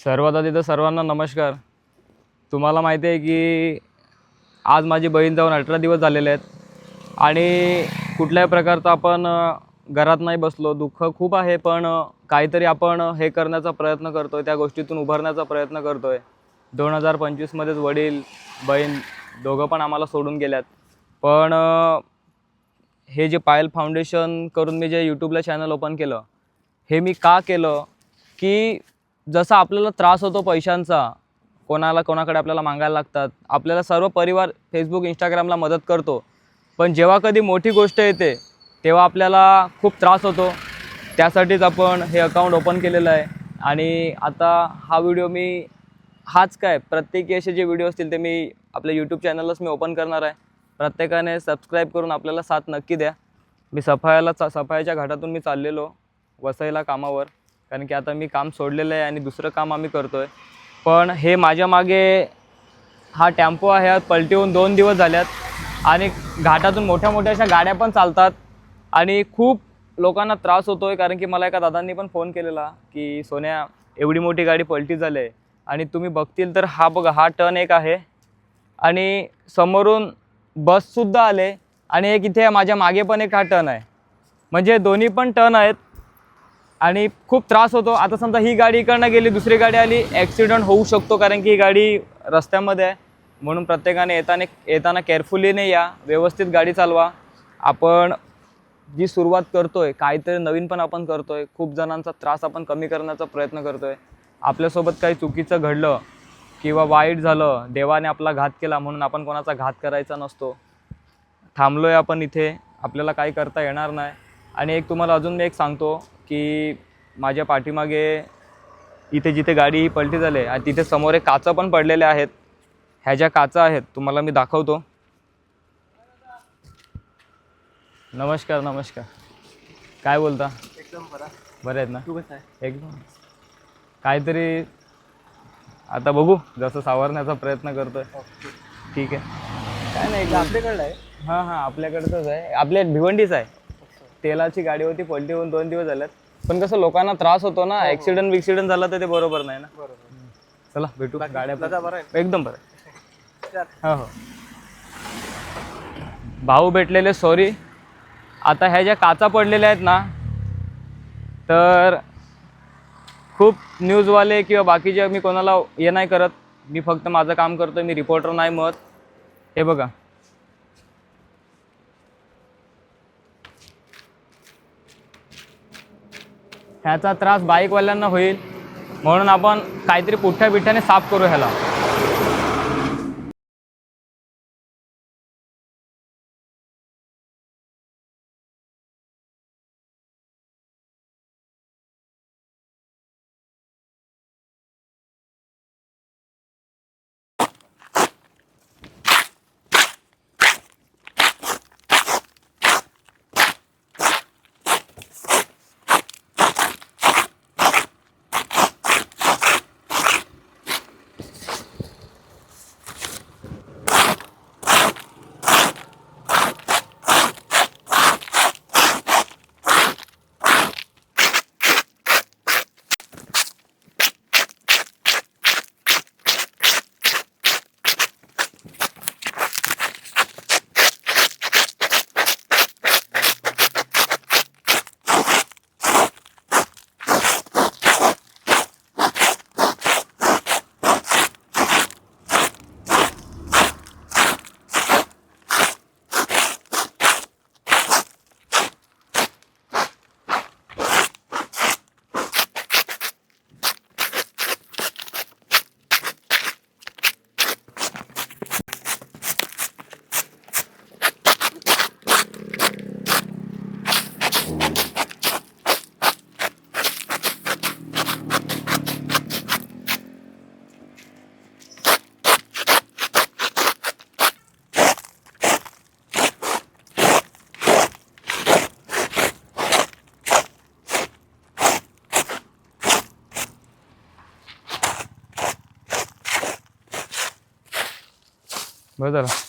सर्वात आधी तर सर्वांना नमस्कार. तुम्हाला माहिती आहे की आज माझी बहीण जाऊन 18 दिवस झालेले आहेत आणि कुठल्याही प्रकारचं आपण घरात नाही बसलो. दुःख खूप आहे, पण काहीतरी आपण हे करण्याचा प्रयत्न करतोय, त्या गोष्टीतून उभारण्याचा प्रयत्न करतोय. 2025मध्येच वडील बहीण दोघं पण आम्हाला सोडून गेल्यात. पण हे जे पायल फाउंडेशन करून मी जे यूट्यूबला चॅनल ओपन केलं, हे मी का केलं की जसा आपल्याला त्रास होतो पैशांचा, कोणाकडे आपल्याला मागायला लागतात, आपल्याला सर्व परिवार फेसबुक इंस्टाग्रामला मदत करतो, पण जेव्हा कधी मोठी गोष्ट येते तेव्हा आपल्याला खूप त्रास होतो. त्यासाठीच आपण हे अकाउंट ओपन केलेलं आहे. आणि आता हा व्हिडिओ मी प्रत्येकी असे जे व्हिडिओ असतील ते मी आपल्या यूट्यूब चॅनललाच मी ओपन करणार आहे. प्रत्येकाने सबस्क्राईब करून आपल्याला साथ नक्की द्या. मी सफाईच्या घाटातून मी चाललेलो वसईला कामावर, कारण की आता मी काम सोडलेलं आहे आणि दुसरं काम आम्ही करतो आहे. पण हे माझ्या मागे हा टेम्पो आहे, हा पलटी होऊन 2 दिवस झाल्यात आणि घाटातून मोठ्या मोठ्या अशा गाड्या पण चालतात आणि खूप लोकांना त्रास होतो आहे. कारण की मला एका दादांनी पण फोन केलेला की सोन्या, एवढी मोठी गाडी पलटी झाली आहे आणि तुम्ही बघतील तर हा बघा, हा टर्न एक आहे आणि समोरून बससुद्धा आले आणि एक इथे माझ्या मागे पण एक हा टर्न आहे, म्हणजे दोन्ही पण टर्न आहेत आणि खूप त्रास होतो. आता समजा ही गाडी इकडनं गेली, दुसरी गाडी आली, ॲक्सिडेंट होऊ शकतो, कारण की ही गाडी रस्त्यामध्ये आहे. म्हणून प्रत्येकाने येताना केअरफुलीने या, व्यवस्थित गाडी चालवा. आपण जी सुरुवात करतोय, काहीतरी नवीन पण आपण करतोय, खूप जणांचा त्रास आपण कमी करण्याचा प्रयत्न करतोय. आपल्यासोबत काही चुकीचं घडलं किंवा वाईट झालं, देवाने आपला घात केला म्हणून आपण कोणाचा घात करायचा नसतो. थांबलोय आपण इथे, आपल्याला काही करता येणार नाही. आणि एक तुम्हाला अजून मी एक सांगतो की माझ्या पाठीमागे इथे जिथे गाडी ही पलटी झाली आणि तिथे समोर एक काचा पण पडलेल्या आहेत. ह्या ज्या काचा आहेत तुम्हाला मी दाखवतो. नमस्कार नमस्कार. काय बोलता? एकदम बरा. बरे आहेत ना? तू कसा आहे? एकदम. काहीतरी आता बघू, जसं सावरण्याचा प्रयत्न करतोय. ठीक आहे, काय नाही. आपल्याकडलं आहे? हां हां, आपल्याकडचंच आहे. आपल्या भिवंडीच आहे. तेलाची गाडी होती, पलटी होऊन 2 दिवस झाल्यात. पण कसं लोकांना त्रास होतो ना, ॲक्सिडेंट झाला तर ते बरोबर नाही ना. बरोबर. चला भेटू. गाड्या बरं आहे? एकदम बरं. हो हो. भाऊ भेटलेले, सॉरी. आता ह्या ज्या काचा पडलेल्या आहेत ना, तर खूप न्यूजवाले किंवा बाकीचे मी कोणाला हे नाही करत. मी फक्त माझं काम करतोय. मी रिपोर्टर नाही मत. हे बघा, ह्याचा त्रास बाईकवाल्यांना होईल, म्हणून आपण काहीतरी पुठ्ठ्या बिठ्ठ्याने साफ करू ह्याला. बरं झालं.